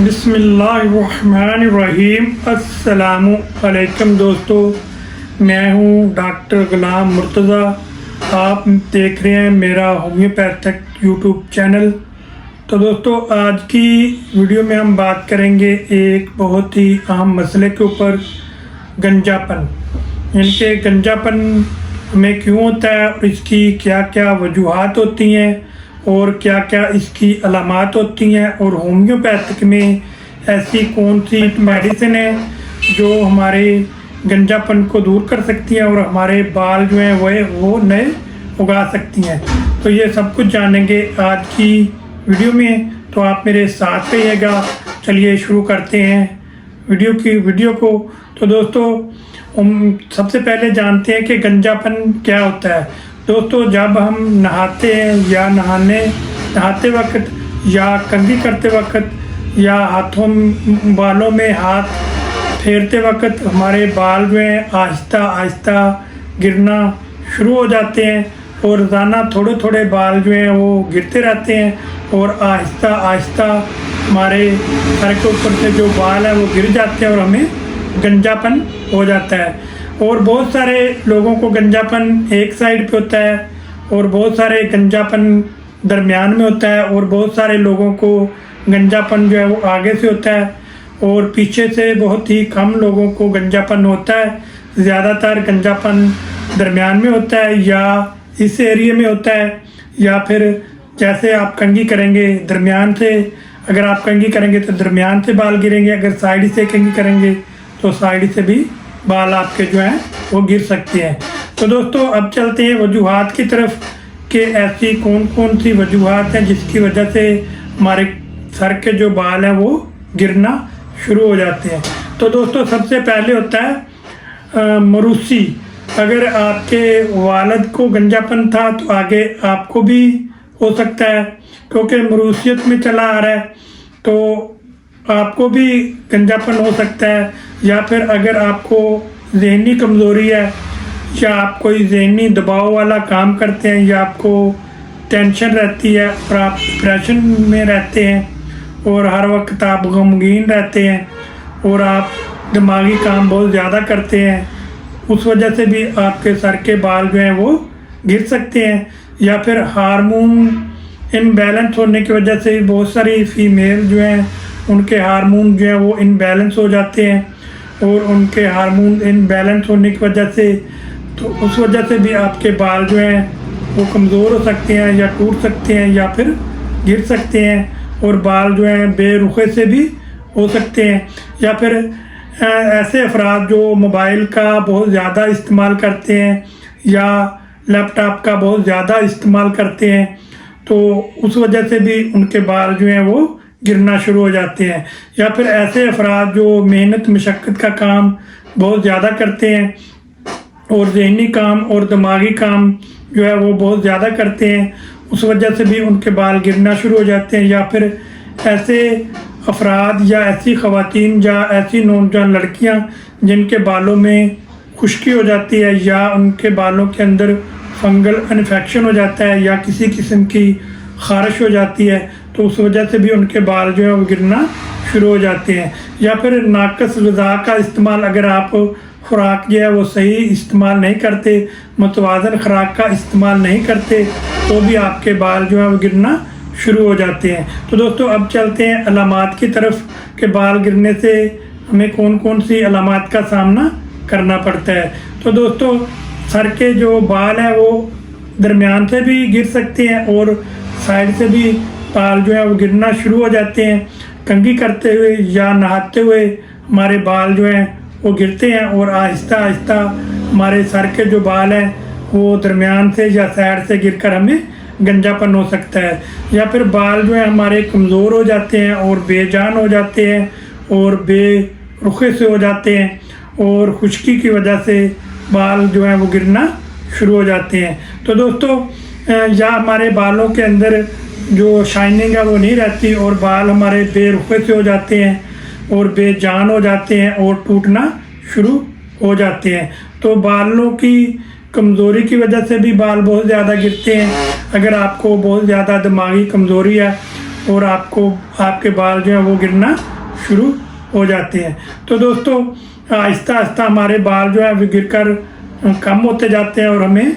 बिस्मिल्लाहिर्रहमानिर्रहीम। अस्सलामु अलैकुम दोस्तों, मैं हूं डॉक्टर गुलाम मुर्तज़ा। आप देख रहे हैं मेरा होम्योपैथिक यूट्यूब चैनल। तो दोस्तों, आज की वीडियो में हम बात करेंगे एक बहुत ही अहम मसले के ऊपर, गंजापन। इनके गंजापन में क्यों होता है और इसकी क्या क्या वजूहात होती हैं और क्या क्या इसकी अलामात होती हैं, और होम्योपैथिक में ऐसी कौन सी मेडिसिन है जो हमारे गंजापन को दूर कर सकती हैं और हमारे बाल जो हैं वो नए उगा सकती हैं। तो ये सब कुछ जानेंगे आज की वीडियो में, तो आप मेरे साथ रहिएगा। चलिए शुरू करते हैं वीडियो को। तो दोस्तों, हम सबसे पहले जानते हैं कि गंजापन क्या होता है। दोस्तों, जब हम नहाते हैं या नहाते वक्त या कंघी करते वक्त या बालों में हाथ फेरते वक्त हमारे बाल जो हैं आहिस्ता आहिस्ता गिरना शुरू हो जाते हैं, और रोज़ाना थोड़े थोड़े बाल जो हैं वो गिरते रहते हैं, और आहिस्ता आहिस्ता हमारे सर के ऊपर से जो बाल हैं वो गिर जाते हैं और हमें गंजापन हो जाता है। और बहुत सारे लोगों को गंजापन एक साइड पे होता है, और बहुत सारे गंजापन दरमियान में होता है, और बहुत सारे लोगों को गंजापन जो है वो आगे से होता है, और पीछे से बहुत ही कम लोगों को गंजापन होता है। ज़्यादातर गंजापन दरमियान में होता है या इस एरिया में होता है, या फिर जैसे आप कंघी करेंगे दरमियान से, अगर आप कंघी करेंगे तो दरमियान से बाल गिरेंगे, अगर साइड से कंघी करेंगे तो साइड से भी बाल आपके जो हैं वो गिर सकते हैं। तो दोस्तों, अब चलते हैं वजूहात की तरफ कि ऐसी कौन कौन सी वजूहात हैं जिसकी वजह से हमारे सर के जो बाल हैं वो गिरना शुरू हो जाते हैं। तो दोस्तों, सबसे पहले होता है मरूसी। अगर आपके वालिद को गंजापन था तो आगे आपको भी हो सकता है, क्योंकि मरूसियत में चला आ रहा है तो आपको भी गंजापन हो सकता है। या फिर अगर आपको ज़हनी कमज़ोरी है, या आप कोई ज़हनी दबाव वाला काम करते हैं, या आपको टेंशन रहती है और आप डिप्रेशन में रहते हैं, और हर वक्त आप गमगीन रहते हैं, और आप दिमागी काम बहुत ज़्यादा करते हैं, उस वजह से भी आपके सर के बाल जो हैं वो गिर सकते हैं। या फिर हार्मोन इनबैलेंस होने की वजह से बहुत सारी फीमेल जो हैं उनके हार्मोन जो हैं वो इनबैलेंस हो जाते हैं, और उनके हार्मोन इनबैलेंस होने की वजह से तो उस वजह से भी आपके बाल जो हैं वो कमज़ोर हो सकते हैं, या टूट सकते हैं, या फिर गिर सकते हैं, और बाल जो हैं बेरुखे से भी हो सकते हैं। या फिर ऐसे अफराद जो मोबाइल का बहुत ज़्यादा इस्तेमाल करते हैं या लैपटॉप का बहुत ज़्यादा इस्तेमाल करते हैं, तो उस वजह से भी उनके बाल जो हैं वो गिरना शुरू हो जाते हैं। या फिर ऐसे अफराद जो मेहनत मशक्क़त का काम बहुत ज़्यादा करते हैं, और ज़हनी काम और दिमागी काम जो है वो बहुत ज़्यादा करते हैं, उस वजह से भी उनके बाल गिरना शुरू हो जाते हैं। या फिर ऐसे अफराद या ऐसी ख़वातीन या ऐसी नौजवान लड़कियां जिनके बालों में खुश्की हो जाती है, या उनके बालों के अंदर फंगल इन्फेक्शन हो जाता है, या किसी किस्म की ख़ारिश हो जाती है, तो उस वजह से भी उनके बाल जो है वो गिरना शुरू हो जाते हैं। या फिर नाक़िस ग़िज़ा का इस्तेमाल, अगर आप खुराक जो है वो सही इस्तेमाल नहीं करते, मुतवाज़न खुराक का इस्तेमाल नहीं करते, तो भी आपके बाल जो है वो गिरना शुरू हो जाते हैं। तो दोस्तों, अब चलते हैं अलामात की तरफ कि बाल गिरने से हमें कौन कौन सी अलामात का सामना करना पड़ता है। तो दोस्तों, सर के जो बाल हैं वो दरमियान से भी गिर सकते हैं, और साइड से भी बाल जो है वो गिरना शुरू हो जाते हैं। कंघी करते हुए या नहाते हुए हमारे बाल जो हैं वो गिरते हैं, और आहिस्ता आहिस्ता हमारे सर के जो बाल हैं वो दरमियान से या साइड से गिरकर हमें गंजापन हो सकता है। या फिर बाल जो है हमारे कमज़ोर हो जाते हैं और बेजान हो जाते हैं, और बेरुखे से हो जाते हैं, और खुश्की की वजह से बाल जो हैं वो गिरना शुरू हो जाते हैं। तो दोस्तों, या हमारे बालों के अंदर जो शाइनिंग है वो नहीं रहती, और बाल हमारे बेरुखे से हो जाते हैं और बेजान हो जाते हैं और टूटना शुरू हो जाते हैं। तो बालों की कमज़ोरी की वजह से भी बाल बहुत ज़्यादा गिरते हैं। अगर आपको बहुत ज़्यादा दिमागी कमज़ोरी है और आपके बाल जो है वो गिरना शुरू हो जाते हैं। तो दोस्तों आहिस्ता आहिस्ता हमारे बाल जो है वो गिरकर कम होते जाते हैं और हमें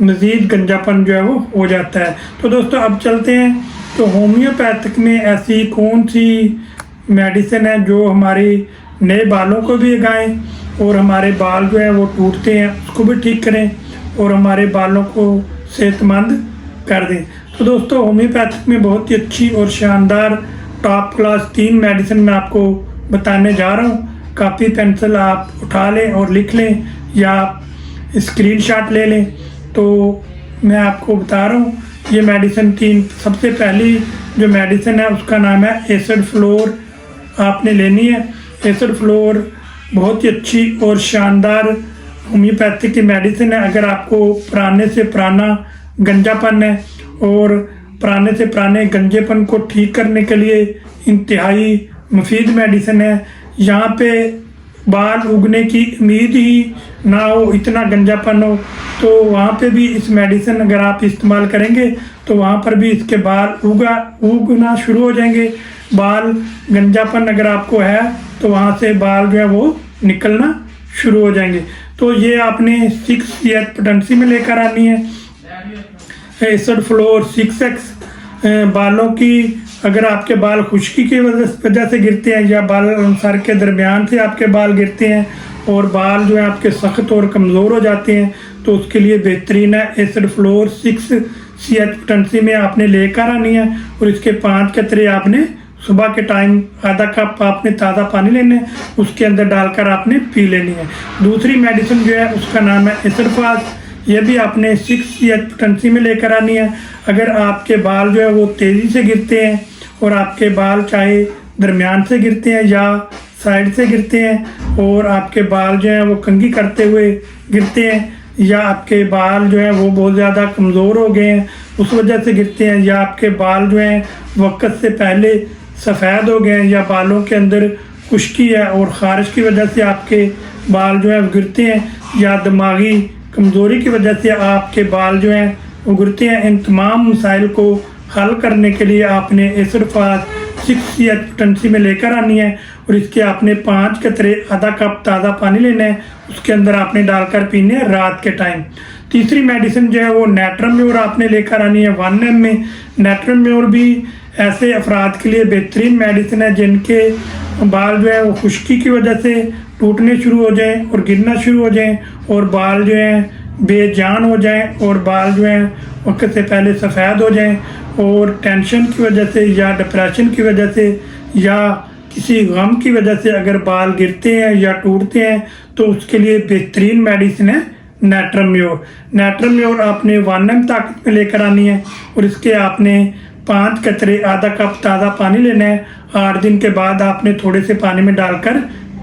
मज़ीद गंजापन जो है वो हो जाता है। तो दोस्तों अब चलते हैं तो होम्योपैथिक में ऐसी कौन सी मेडिसिन है जो हमारे नए बालों को भी उगाएं और हमारे बाल जो है वो टूटते हैं उसको भी ठीक करें और हमारे बालों को सेहतमंद कर दें। तो दोस्तों होम्योपैथिक में बहुत ही अच्छी और शानदार टॉप क्लास 3 मेडिसिन मैं आपको बताने जा रहा हूँ। कापी पेंसिल आप उठा लें और लिख लें या स्क्रीनशॉट ले लें। तो मैं आपको बता रहा हूँ ये मेडिसिन 3। सबसे पहली जो मेडिसिन है उसका नाम है एसिड फ्लोर, आपने लेनी है। एसिड फ्लोर बहुत ही अच्छी और शानदार होम्योपैथिक की मेडिसिन है। अगर आपको पुराने से पुराना गंजापन है और पुराने से पुराने गंजेपन को ठीक करने के लिए इंतहाई मुफीद मेडिसिन है। यहाँ पे बाल उगने की उम्मीद ही ना हो, इतना गंजापन हो, तो वहाँ पे भी इस मेडिसिन अगर आप इस्तेमाल करेंगे तो वहाँ पर भी इसके बाल उगना शुरू हो जाएंगे। बाल गंजापन अगर आपको है तो वहाँ से बाल जो है वो निकलना शुरू हो जाएंगे। तो ये आपने 6CH पोटेंसी में लेकर आनी है। एसिड फ्लोर 6X बालों की, अगर आपके बाल खुश्की की वजह से गिरते हैं या बाल सर के दरमियान से आपके बाल गिरते हैं और बाल जो है आपके सख्त और कमज़ोर हो जाते हैं तो उसके लिए बेहतरीन है एसिड फ्लोर 6CH पोटेंसी में आपने लेकर आनी है। और इसके 5 कतरे आपने सुबह के टाइम आधा कप आपने ताज़ा पानी लेना है, उसके अंदर डालकर आपने पी लेनी है। दूसरी मेडिसिन जो है उसका नाम है एसिडफास, यह भी आपने 6CH पोटेंसी में लेकर आनी है। अगर आपके बाल जो है वो तेज़ी से गिरते हैं और आपके बाल चाहे दरमियान से गिरते हैं या साइड से गिरते हैं और आपके बाल जो है वो कंघी करते हुए गिरते हैं या आपके बाल जो है वो बहुत ज़्यादा कमज़ोर हो गए हैं उस वजह से गिरते हैं या आपके बाल जो हैं वक्त से पहले सफ़ेद हो गए हैं या बालों के अंदर खुश्की है और ख़ारिश की वजह से आपके बाल जो है गिरते हैं या दिमागी कमज़ोरी की वजह से आपके बाल जो हैं वो गिरते हैं, इन तमाम मसाइल को हल करने के लिए आपने एसिडफास 6CH पोटेंसी में लेकर आनी है। और इसके आपने 5 कतरे आधा कप ताज़ा पानी लेना है, उसके अंदर आपने डालकर पीने हैं रात के टाइम। तीसरी मेडिसिन जो है वो नेट्रम्योर आपने लेकर आनी है 1 ml में। नेट्रम्योर भी ऐसे अफराद के लिए बेहतरीन मेडिसिन है जिनके बाल जो है वो खुश्की की वजह से टूटने शुरू हो जाएं और गिरना शुरू हो जाएं और बाल जो हैं बेजान हो जाएं और बाल जो हैं वक्त से पहले सफ़ेद हो जाएं और टेंशन की वजह से या डिप्रेशन की वजह से या किसी गम की वजह से अगर बाल गिरते हैं या टूटते हैं तो उसके लिए बेहतरीन मेडिसिन है नेट्रम्योर। नेट्रम्योर आपने 1 ml ताकत में लेकर आनी है और इसके आपने 5 कतरे आधा कप ताज़ा पानी लेना है। 8 दिन के बाद आपने थोड़े से पानी में डालकर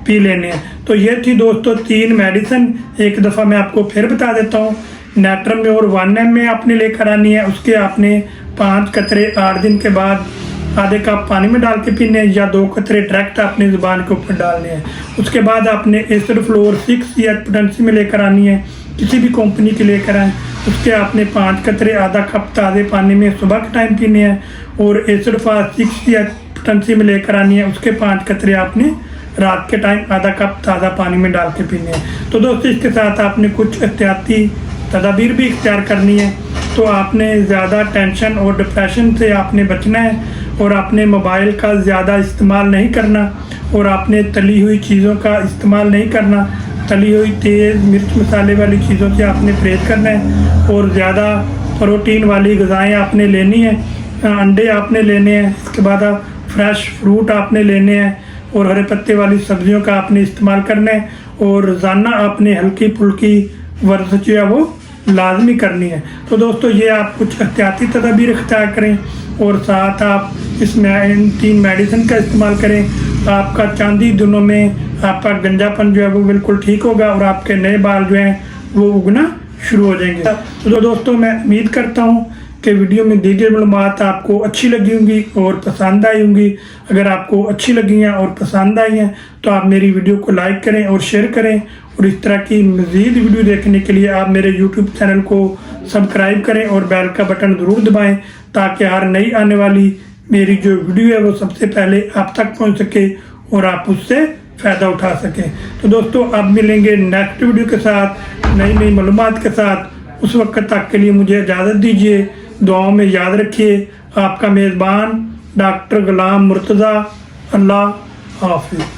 पी लेने हैं। तो ये थी दोस्तों 3 मेडिसिन। एक दफ़ा मैं आपको फिर बता देता हूँ। नेट्रम्योर 1 ml में आपने लेकर आनी है, उसके आपने 5 कतरे 8 दिन के बाद आधे कप पानी में डाल के पीने हैं या 2 कतरे डायरेक्ट अपनी ज़ुबान के ऊपर डालने हैं। उसके बाद आपने एसिड फ्लोर 6CH पोटेंसी में लेकर आनी है, किसी भी कंपनी की लेकर आएँ। उसके आपने 5 कतरे आधा कप ताज़े पानी में सुबह के टाइम पीने हैं और एसिडफास 6CH पोटेंसी में लेकर आनी है, उसके 5 कतरे आपने रात के टाइम आधा कप ताज़ा पानी में डाल के पीने हैं। तो दोस्तों इसके साथ आपने कुछ एहतियाती तदाबीर भी इख्तियार करनी है। तो आपने ज़्यादा टेंशन और डिप्रेशन से आपने बचना है और आपने मोबाइल का ज़्यादा इस्तेमाल नहीं करना और आपने तली हुई चीज़ों का इस्तेमाल नहीं करना। तली हुई तेज़ मिर्च मसाले वाली चीज़ों से आपने परहेज़ करना है और ज़्यादा प्रोटीन वाली ग़िज़ाएँ आपने लेनी है। अंडे आपने लेने हैं, इसके बाद फ्रेश फ्रूट आपने लेने हैं और हरे पत्ते वाली सब्जियों का आपने इस्तेमाल करना है और रोज़ाना आपने हल्की फुल्की वर्जिश जो है वो लाजमी करनी है। तो दोस्तों ये आप कुछ एहतियाती तदाबीर इख्तियार करें और साथ आप इसमें इन 3 मेडिसिन का इस्तेमाल करें। आपका चांदी दिनों में आपका गंजापन जो है वो बिल्कुल ठीक होगा और आपके नए बाल जो हैं वो उगना शुरू हो जाएंगे। तो दोस्तों मैं उम्मीद करता हूँ कि वीडियो में दी गई मालूमात आपको अच्छी लगी होंगी और पसंद आई होंगी। अगर आपको अच्छी लगी हैं और पसंद आई हैं तो आप मेरी वीडियो को लाइक करें और शेयर करें और इस तरह की मज़ीद वीडियो देखने के लिए आप मेरे यूट्यूब चैनल को सब्सक्राइब करें और बेल का बटन ज़रूर दबाएं ताकि हर नई आने वाली मेरी जो वीडियो है वो सबसे पहले आप तक पहुंच सके और आप उससे फ़ायदा उठा सकें। तो दोस्तों अब मिलेंगे नेक्स्ट वीडियो के साथ नई नई मालूमात के साथ। उस वक्त तक के लिए मुझे इजाज़त दीजिए। दुआओं में याद रखिए। आपका मेज़बान डॉक्टर गुलाम मुर्तज़ा। अल्लाह हाफिज़।